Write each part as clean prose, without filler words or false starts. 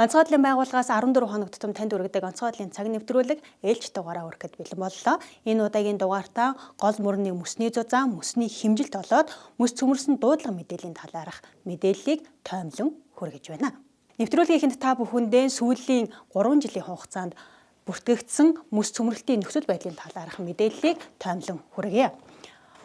Онцгой байдлын байгууллагаас 14 хоног тутам танд хүргэдэг онцгой байдлын цаг нэвтрүүлэг ээлж дугаараа хүрэхэд бэлэн боллоо. Энэ удаагийн дугаартаа гол мөрний мөсний зузаан, мөсний хэмжилт болоод мөс цөмөрсөн дуудлага мэдээллийн талаарх мэдээллийг тоомлон хүргэж байна. Нэвтрүүлгийнхэнд та бүхэндээ сүүлийн 3 жилийн хугацаанд бүртгэгдсэн мөс цөмрөлтийн нөхцөл байдлын талаарх мэдээллийг тоомлон хүргье.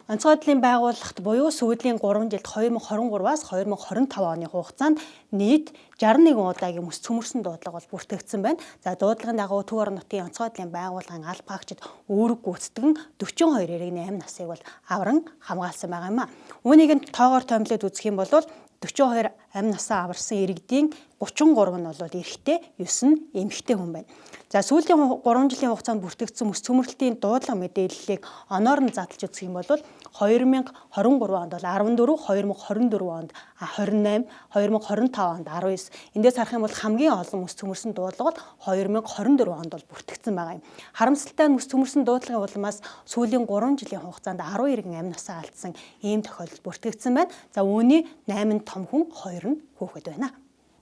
Онцгой байдлын байгууллагт буюу сүүлийн 3 жилд 2023-аас 2025 оны хугацаанд нийт 61 удаагийн мөс цөмөрсөн дуудлага бол бүртгэгдсэн байна. За дуудлагын дагуу Төв орон нутгийн онцгой байдлын байгууллагын алба хаагчид үүрэг гүйцэтгэн 42.8 насыг бол авран хамгаалсан байгаа юм а. Үүнийг нь тоогоор томилоод үзэх юм бол 42 амь насаа аварсан иргэдийн 33 нь бол эрэгтэй, 9 нь эмэгтэй хүн байна. За сүүлийн 3 жилийн хугацаанд бүртгэгдсэн мөс цөмрөлтийн дуудлага мэдээллийг оноор нь задлж үзэх юм бол 2023 онд бол 14, 2024 онд 28, 2025 онд 19. Эндээс харах юм бол хамгийн олон мөс цөмөрсөн дуудлага бол 2024 онд бол бүртгэгдсэн байгаа юм. Харамсалтай нь мөс цөмөрсөн дуудлагын улмаас сүүлийн 3 жилийн хугацаанд 10 иргэн амь насаа алдсан ийм тохиолдол бүртгэгдсэн байна. За үүний 8 том хүн, 2 нь хүүхэд байна.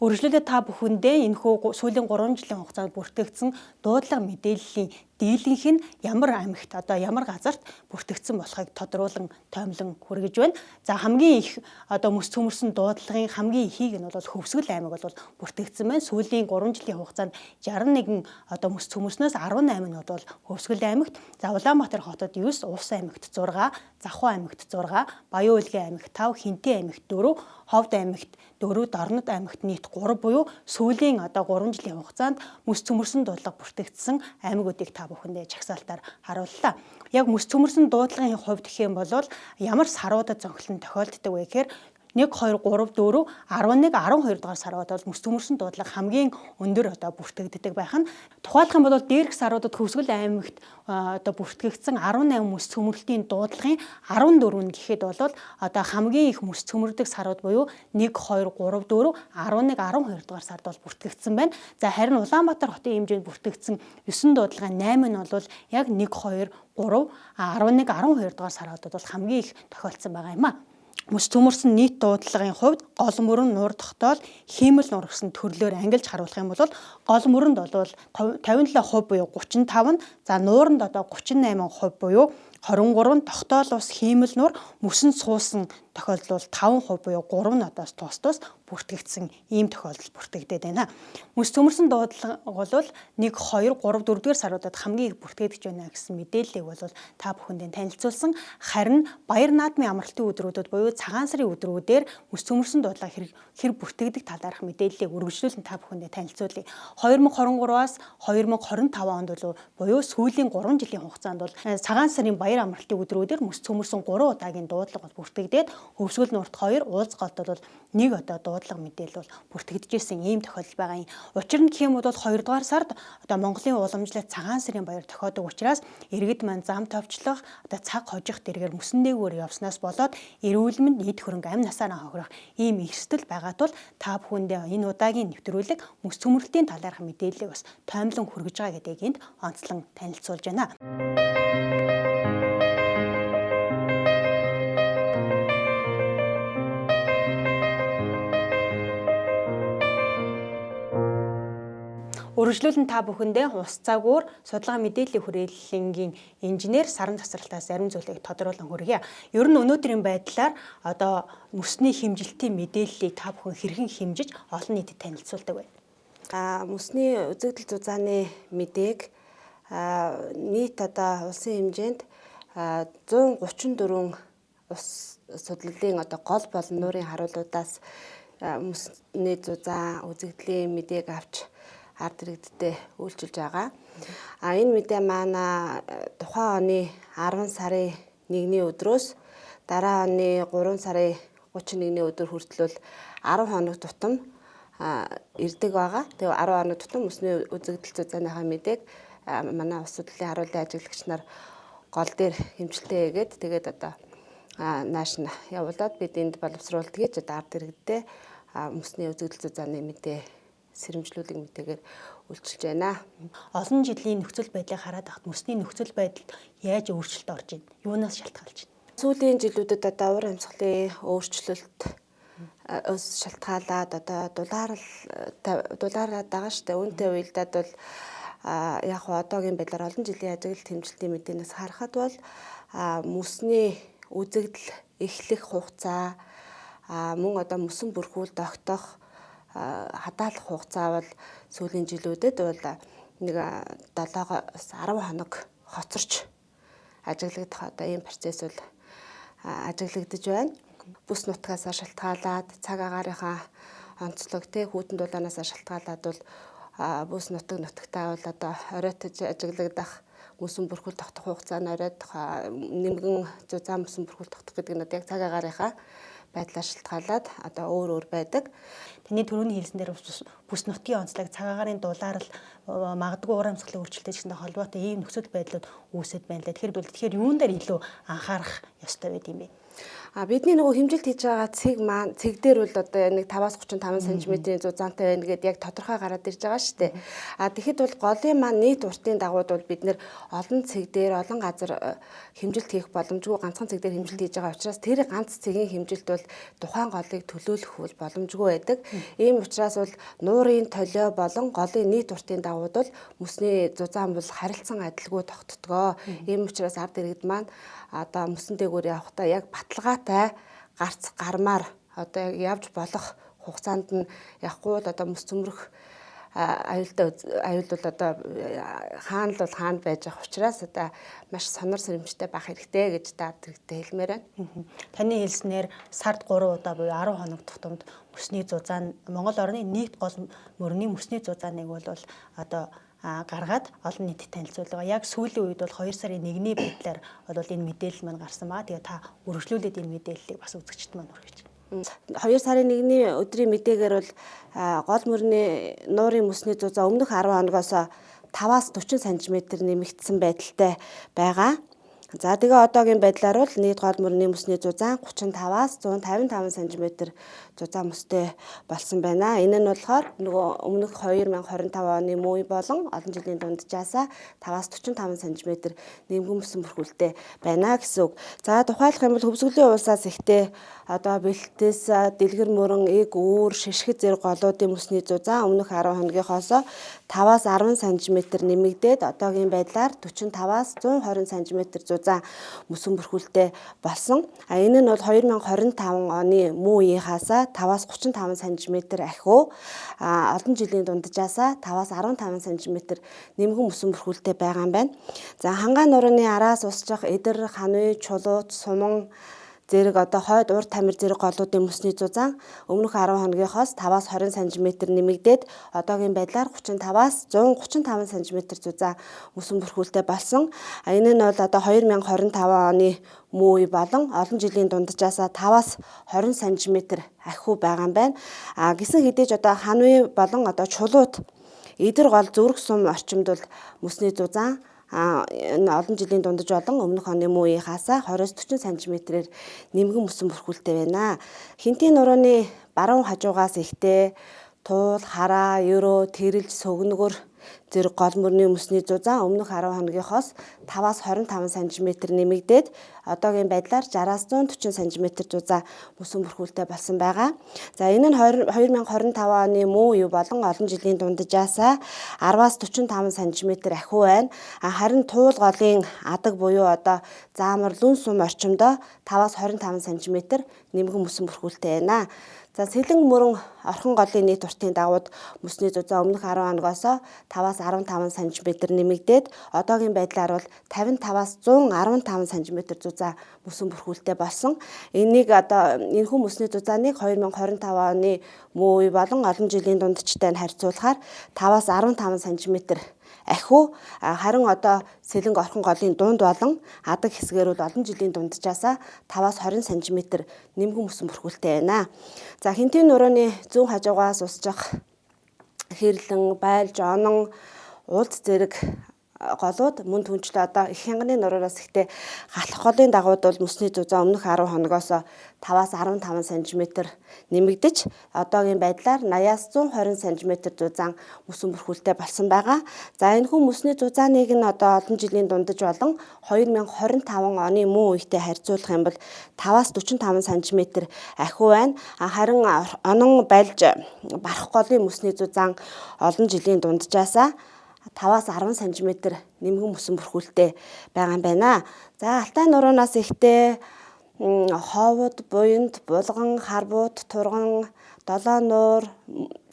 Үргэлжлүүлээд та бүхэндээ энэхүү сүүлийн 3 жилийн хугацаанд бүртгэгдсэн дуудлага мэдээллийн дийлэнх нь ямар аймагт ямар газарт бүртгэгдсэн болохыг тодруулан тоомлон хүргэж байна. За хамгийн их мөс цөмөрсөн дуудлагын хамгийн ихийг нь бол Хөвсгөл аймаг бол бүртгэгдсэн байна. Сүүлийн 3 жилийн хугацаанд 61 мөс цөмөрснөөс 18 нь бол Хөвсгөл аймагт, за Улаанбаатар хотод 9, Улс аймагт 6, Завхуу аймагт 6, Баян Улгийн аймагт 5, Хинтээ аймагт 4, Ховд аймагт 4, Дорнод аймагт нийт 3 буюу сүүлийн 3 жилийн хугацаанд мөс цөмөрсөн дуудлага бүртгэгдсэн аймагуудыг та бүхэндээ жагсаалтаар харууллаа. Яг мөс цөмөрсөн дуудлагын хувьд гэх юм бол ямар саруудад зөнхлөн тохиолддог вэ гэхээр 1, 2, 3, 4, 11, 12 дугаар сарууд бол мөс цөмөрсөн дуудлага хамгийн өндөр бүртгэгддэг байх нь. Тухайлах юм бол дээрх саруудад Хөвсгөл аймагт бүртгэгдсэн 18 мөс цөмрөлтийн дуудлагын 14 нь гэхэд бол хамгийн их мөс цөмөрдөг сарууд буюу 1, 2, 3, 4, 11, 12 дугаар сард бол бүртгэгдсэн байна. За харин Улаанбаатар хотын хэмжээнд бүртгэгдсэн 9 дуудлагын 8 нь бол яг 1, 2, 3, 11, 12 дугаар саруудад бол хамгийн их тохиолдсон байгаа юм а. Мөс цөмөрсөн нийт дуудлагын хувьд гол мөрөн, нуур тогтоол, хиймэл нуур гэсэн төрлөөр ангилж харуулах юм бол гол мөрөнд бол 57% буюу 35, за нууранд 38% буюу 23, тогтоол ус, хиймэл нуур, мөсөн суусан тохиолдол 5% буюу 3 надаас тус бүртгэгдсэн ийм тохиолдол бүртгэгдээд байна. Мөс цөмөрсөн дуудлага бол 1, 2, 3, 4 дугаар саруудад хамгийн их бүртгэгдэж байна гэсэн мэдээллийг бол та бүхэндээ танилцуулсан. Харин баяр наадмын амралтын өдрүүдэд буюу цагаан сарын өдрүүдээр мөс цөмөрсөн дуудлага хэрэг бүртгэгдэх талаарх мэдээллийг үргэлжлүүлэн та бүхэндээ танилцуулъя. 2023-аас 2025 онд буюу сүүлийн 3 жилийн хугацаанд бол цагаан сарын баяр амралтын өдрүүдээр мөс цөмөрсөн 3 удаагийн дуудлага бол бүртгэгдээд Хөвсгөл нуурт 2, Уулз голдод бол 1 дуудлага мэдээлэл бол бүртгэгдэжсэн ийм тохиолдол байгаа юм. Учир нь гэх юм бол 2 дугаар сард Монголын уламжлалт цагаан сарын баяр тохиодог учраас иргэд маань зам товчлох, цаг хожих дэргээр мөсөн дээгүүр явснаас болоод эрүүл мэнд нийт хөрөнгө амь насаараа хохирох ийм эрсдэл байгаа тул та бүхэндээ энэ удаагийн нэвтрүүлэг мөс цөмрөлтийн талаарх мэдээллийг бас тоомлон хүргэж байгаа гэдгийг энд онцлон танилцуулж байна. Үргэлжлүүлэн та бүхэндээ ус цагуур судалгаа мэдээллийн хүрээлэнгийн инженер Саран Тасралтаас зарим зүйлийг тодруулан хүргье. Ер нь өнөөдрийн байдлаар мөсний хэмжилтийн мэдээллийг та бүхэн хэрхэн хэмжиж олон нийтэд танилцуулдаг вэ? Мөсний үзэгдэл зузааны мэдээг нийт улсын хэмжээнд 134 ус судлалын гол болон нуурын харуулуудаас мөсний зузаан үзэгдлийн мэдээг авч ард иргэдтэй үйлчилж байгаа. Энэ мэдээ маань тухайн оны 10 сарын 1-ний өдрөөс дараа оны 3 сарын 31-ний өдөр хүртэл 10 хоног тутам ирдэг байгаа. Тэгээ 10 хоног тутам мөсний үзэгдэл зузааныхаа мэдээг манай ус судлалын харуулын ажиглагч нар гол дээр хэмжилтээ хийгээд тэгээд нааш нь явуулаад бид энд боловсруулалт хийж ард иргэдтэй мөсний үзэгдэл зузааны мэдээ сэрэмжлүүлэг мэтээр үйлчилж байна. Олон жилийн нөхцөл байдлыг хараад ахад мөсний нөхцөл байдалд яаж өөрчлөлт орж ийн? Юунаас шалтгаалж байна? Сүүлийн жилүүдэд уур амьсгалын өөрчлөлт ус шалтгаалаад одоо дулаараад байгаа шүү дээ. Үүнтэй уялдаад бол яг хуу одоогийн байдлаар олон жилийн ажиглалт хэмжилтийн мэдээнээс харахад бол мөсний үзэгдэл эхлэх хугацаа мөн одоо мөсөн бүрхүүл тогтох хадгалах хугацаа бол сүүлийн жилүүдэд бол нэг 7-10 хоног хоцорч ажиглагдах одоо ийм процесс бол ажиглагдаж байна. Бүс нутгаас шалтгаалаад цаг агаарынхаа онцлог хүүтэн дулаанаас шалтгаалаад бол бүс нутагтаа бол одоо оройтож ажиглагдах мөсөн бүрхүүл тогтох хугацаа нь оройдох нэмгэн зузаан мөсөн бүрхүүл тогтох гэдэг нь яг цаг агаарынхаа байдлаар шалтгаалаад одоо өөр байдаг. Таны түрүүний хэлсэн дээр бүс нутгийн онцлог цаг агаарын дулаарл магадгүй уур амьсгалын өөрчлөлттэй гэсэндээ холбоотой ийм нөхцөл байдлууд үүсэж байна лээ. Тэгэхээр юун дээр илүү анхаарах ёстой байд юм бэ? Бидний нөгөө хэмжилт хийж байгаа цэг маань цэг дээр бол одоо нэг 5-35 см-ийн зузаантай байна гэдээ яг тодорхой гараад ирж байгаа шүү дээ. Тэгэхэд бол голын маань нийт уртын дагууд бол бид нэр олон цэг дээр олон газар хэмжилт хийх боломжгүй ганцхан цэг дээр хэмжилт хийж байгаа учраас тэр ганц цэгийн хэмжилт бол тухайн голыг төлөөлөх бол боломжгүй байдаг. Ийм учраас бол нуурын толио болон голын нийт уртын дагууд бол мөсний зузаан бол харилцан адилгүй тогтдгоо. Ийм учраас ард иргэд маань одоо мөсөн дээгүүр явахдаа яг баталгаатай гарц гармаар одоо явж болох хугацаанд нь явахгүй бол одоо мөс цөмрөх аюул бол одоо хаана л хаана байж байгаа учраас одоо маш сонор сэрэмжтэй байх хэрэгтэй гэж даад хэрэгтэй хэлмээр байна. Таны хэлснээр сард 3 удаа буюу 10 хоног тутамд мөсний зузаан Монгол орны нийт гол мөрний мөсний зузааныг бол одоо гаргаад олон нийтэд танилцуулга. Яг сүүлийн үед бол 2 сарын 1-ний байдлаар бол энэ мэдээлэл маань гарсан баа. Тэгээ та үргэлжлүүлээд энэ мэдээллийг бас үзэгчд маань хүргэж. 2 сарын 1-ний өдрийн мэдээгээр бол гол мөрний нуурын мөсний зузаан өмнөх 10 хоногоос 5-аас 40 см нэмэгдсэн байдалтай байгаа. За тэгээ одоогийн байдлаар бол нийт гол мөрний мөсний зузаан 35-аас 155 см зузаан мөстэй болсон байна. Энэ нь болохоор нөгөө өмнөх 2025 оны муу болон олон жилийн дунджаасаа 5-аас 45 см нэмгэн мөсөн бүрхүүлтэй байна гэсэн үг. За тухайлах юм бол хөвсгөлийн улсаас ихтэй одоо бэлтээс дэлгэр мөрөн эг үүр шишгэд зэрэг голуудын мөсний зузаан өмнөх 10 хоногийнхоос 5-аас 10 см нэмэгдээд одоогийн байдлаар 45-аас 120 см зузаан мөсөн бүрхүүлтэй болсон. Энэ нь бол 2025 оны муу үеийнхээс 5-аас 35 см ахиу олон жилийн дунджаасаа 5-аас 15 см нэмгэн мөсөн бүрхүүлтэй байгаа юм байна. За хангаан нурууны араас усчих эдэр ханвь чулууд суман зэрэг одоо хойд урд тамир зэрэг голуудын мөсний зузаан өмнөх 10 хоногийнхоос 5-аас 20 см нэмэгдээд одоогийн байдлаар 35-аас 135 см зузаан мөсөн бүрхүүлтэй болсон. Энэ нь бол одоо 2025 оны муу үе болон олон жилийн дунджаасаа 5-аас 20 см ахиу байгаа юм байна. Гэсэн хэдий ч одоо ханвь болон одоо чулууд эдэр гол зүрх сум орчимд бол мөсний зузаан энэ олон жилийн дундаж болон өмнөх оны муу үеийнхээс 20-40 см-ээр нэмгэн мөсөн бүрхүүлтэй байна. Хинтийн нурууны баруун хажуугаас ихтэй туул, хараа, ерөө, тэрэлж, сөгнөгөр зэрэг гол мөрний мөсний зузаан өмнөх 10 хоногийнхоос 5-аас 25 см нэмэгдээд одоогийн байдлаар 60-аас 140 см зузаан мөсөн бүрхүүлтэй болсон байгаа. За энэ нь 2025 оны муу үе болон олон жилийн дунджаасаа 10-аас 45 см ахиу байна. Харин туул голын адаг буюу одоо заамар лүн сум орчимдоо 5-аас 25 см нэмгэн мөсөн бүрхүүлтэй байна. За сэлэн мөрөн орхон голын нийт уртын дагууд мөсний зузаан өмнөх 10 хоногоос 5-аас 15 см нэмэгдээд одоогийн байдлаар бол 55-аас 115 см зузаан мөсөн бүрхүүлтэй болсон. Энийг одоо энэхүү мөсний зузааныг 2025 оны муу үе болон олон жилийн дундчтай нь харьцуулахаар 5-аас 15 см ахиу харин одоо сэлэнг орхон голын дунд болон адаг хэсгээр бол олон жилийн дунджаасаа 5-аас 20 см нэмгэн мөсөн бүрхүүлтэй байна. За хинтийн нурууны зүүн хажуугаас усчих хэрлэн, байлж, онон, улд зэрэг голууд мөн түнчлээ одоо их хянганы нуруураас ихтэй галах голын дагууд бол мөсний зузаан өмнөх 10 хоногоос 5-аас 15 см нэмэгдэж одоогийн байдлаар 80-аас 120 см зузаан мөсөн бүрхүүлтэй болсон байгаа. За энэ хүн мөсний зузааныг нь одоо олон жилийн дундаж болон 2025 оны мөн үетэй харьцуулах юм бол 5-аас 45 см ахиу байна. Харин онон байлж барах голын мөсний зузаан олон жилийн дунджаасаа 5-аас 10 см нэмгэн мөсөн бүрхүүлтэй байгаа юм байна. За алтай нуруунаас ихтэй хоовод, буянд, булган, харбууд, турган, долоо нуур,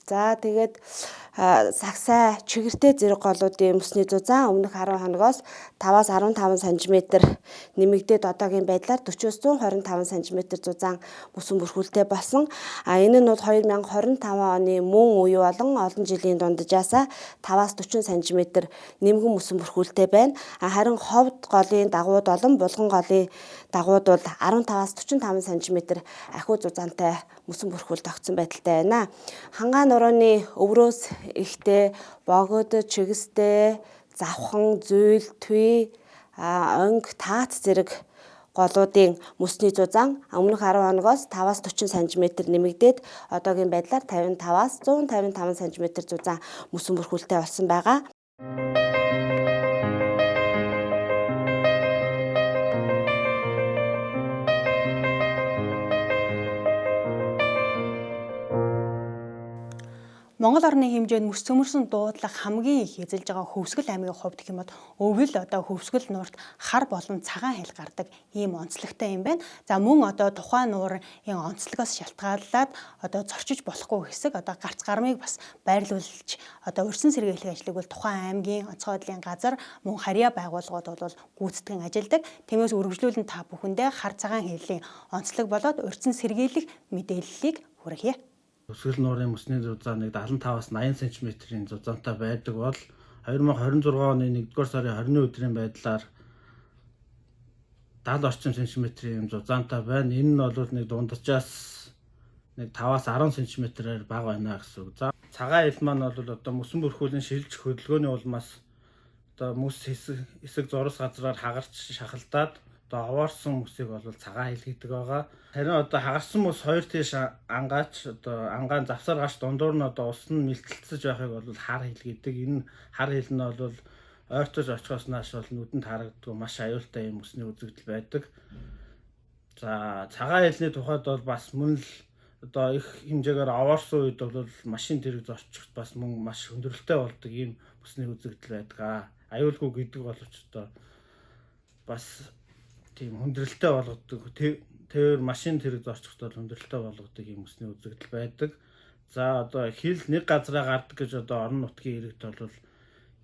за тэгээд сагсай, чигэртэй зэрэг голуудын мөсний зузаан өмнөх 10 хоногоос 5-аас 15 см нэмэгдээд одоогийн байдлаар 40-оос 125 см зузаан мөсөн бүрхүүлтэй болсон. Энэ нь бол 2025 оны мөн үе болон олон жилийн дунджаасаа 5-аас 40 см нэмгэн мөсөн бүрхүүлтэй байна. Харин ховд голын дагууд болон булган голын дагууд бол 15-аас 45 см ахиу зузаантай мөсөн бүрхүүл тогтсон байдалтай байна. Хангаан нурууны өврөөс ихтэй богод, чигстэй, завхан, зуйл, түй, онг, таат зэрэг голуудын мөсний зузаан өмнөх 10 хоногоос 5-аас 40 см нэмэгдээд одоогийн байдлаар 55-аас 155 см зузаан мөсөн бүрхүүлтэй болсон байгаа. Монгол орны хэмжээнд мөс цөмөрсөн дуудлага хамгийн их эзэлж байгаа Хөвсгөл аймгийн хувьд гэх юм бол өвөл одоо Хөвсгөл нуурт хар болон цагаан хэл гардаг ийм онцлогтой юм байна. За мөн одоо тухайн нуурын онцлогоос шалтгааллаад одоо зорчиж болохгүй хэсэг одоо гарц гармыг бас байрлуулж одоо урьдчилан сэргийлэх ажлыг бол тухайн аймгийн онцгой байдлын газар мөн харьяа байгууллагууд бол гүйцэтгэн ажилладаг. Тиймээс үргэлжлүүлэн та бүхэндээ хар цагаан хэллийн онцлог болоод урьдчилан сэргийлэх мэдээллийг хүргье. Хөвсгөл нуурын мөсний зузааныг 75-аас 80 см-ийн зузаантай байдаг бол 2026 оны 1-р сарын 20-ны өдрийн байдлаар 70 орчим см-ийн зузаантай байна. Энэ нь бол нэг дунджаас нэг 5-аас 10 см-ээр бага байна гэсэн үг. За цагаан хэл маань бол одоо мөсөн бүрхүүлийн шилж хөдөлгөөний улмаас одоо мөс хэсэг зурс газраар хагарч шахалдаад одоо овоорсон мөсийг бол цагаан хэл гэдэг байгаа. Харин одоо хагарсан мөс хоёр тийш ангаач одоо ангаан завсар гаш дундуур нь одоо ус нь мэлтэлцэж байхыг бол хар хэл гэдэг. Энэ хар хэл нь бол ойртож очихоос нааш бол нүдэнд харагддаг маш аюултай юм мөсний үзэгдэл байдаг. За цагаан хэлний тухайд бол бас мөн л одоо их хэмжээгээр овоорсон үед бол машин тэрэг зорчиход бас мөн маш хүндрэлтэй болдог ийм мөсний үзэгдэл байдаг. Аюулгүй гэдэг боловч одоо бас тийм хүндрэлтэй болгодог. Тэр машин тэрэг зорчиход хүндрэлтэй болгодог юм мөсний үзэгдэл байдаг. За одоо хил нэг газараа гардаг гэж одоо орон нутгийн иргэд бол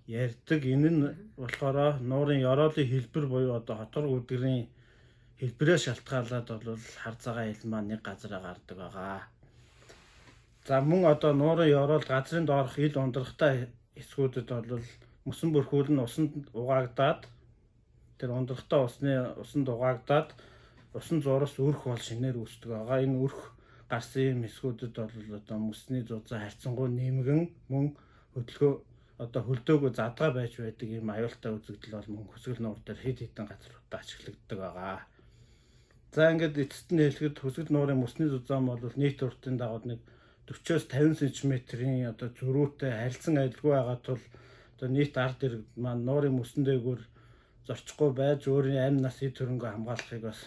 ярьдаг. Энэ нь болохоор нуурын ёроолын хэлбэр буюу одоо хотгор үдгэрийн хэлбэрээс шалтгаалаад бол хар цагаан хэл маань нэг газараа гардаг байгаа. За мөн одоо нуурын ёроол газрын доорх ил ундрахтай хэсгүүдэд бол мөсөн бүрхүүл нь усанд угаагдаад тэр ундрахтай усанд угаагдаад усан зурс өрх бол шинээр үүсдэг байгаа. Энэ өрх гарсан юм хэсгүүдэд бол одоо мөсний зузаан харьцангуй нэмгэн мөн хөдөлгөө одоо хөлдөөгөө задгаа байж байдаг юм аюултай үзэгдэл бол мөн Хөвсгөл нуур дээр хэд хэдэн газруудаа ашиглагддаг байгаа. За ингээд эцэст нь хэлэхэд Хөвсгөл нуурын мөсний зузаан бол нийт уртын дагууд нэг 40-оос 50 см-ийн одоо зөрүүтэй харилцан адилгүй байгаа тул одоо нийт ард иргэд маань нуурын мөсөн дээгүүр зорчихгүй байж өөрийн амь нас эд хөрөнгөө хамгаалахыг бас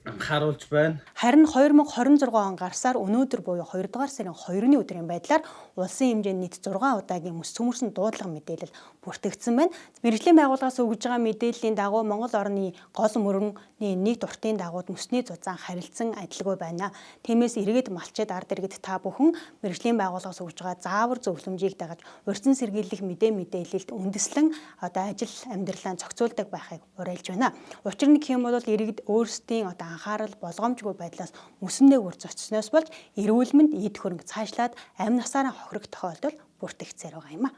харуулж байна. Харин 2026 он гарсаар өнөөдөр буюу 2 дугаар сарын 2-ны өдрийн байдлаар улсын хэмжээнд нийт 6 удаагийн мөс цөмөрсөн дуудлага мэдээлэл бүртгэгдсэн байна. Мэргэжлийн байгууллагаас өгж байгаа мэдээллийн дагуу Монгол орны гол мөрөний нийт уртын дагууд мөсний зузаан харилцан адилгүй байна. Тиймээс иргэд малчид ард иргэд та бүхэн мэргэжлийн байгууллагаас өгж байгаа заавар зөвлөмжийг дагаж урьдчилан сэргийлэх мэдээлэлд үндэслэн одоо ажил амьдралаа зохицуулдаг байхыг уриалж байна. Учир нь гэх юм бол иргэд өөрсдийн одоо анхаарал болгоомжгүй байдлаас мөсөн дээгүүр зочсноос болж эрүүл мэнд эд хөрөнгө цаашлаад амь насаараа хохирох тохиолдол бүртгэгцээр байгаа юм а.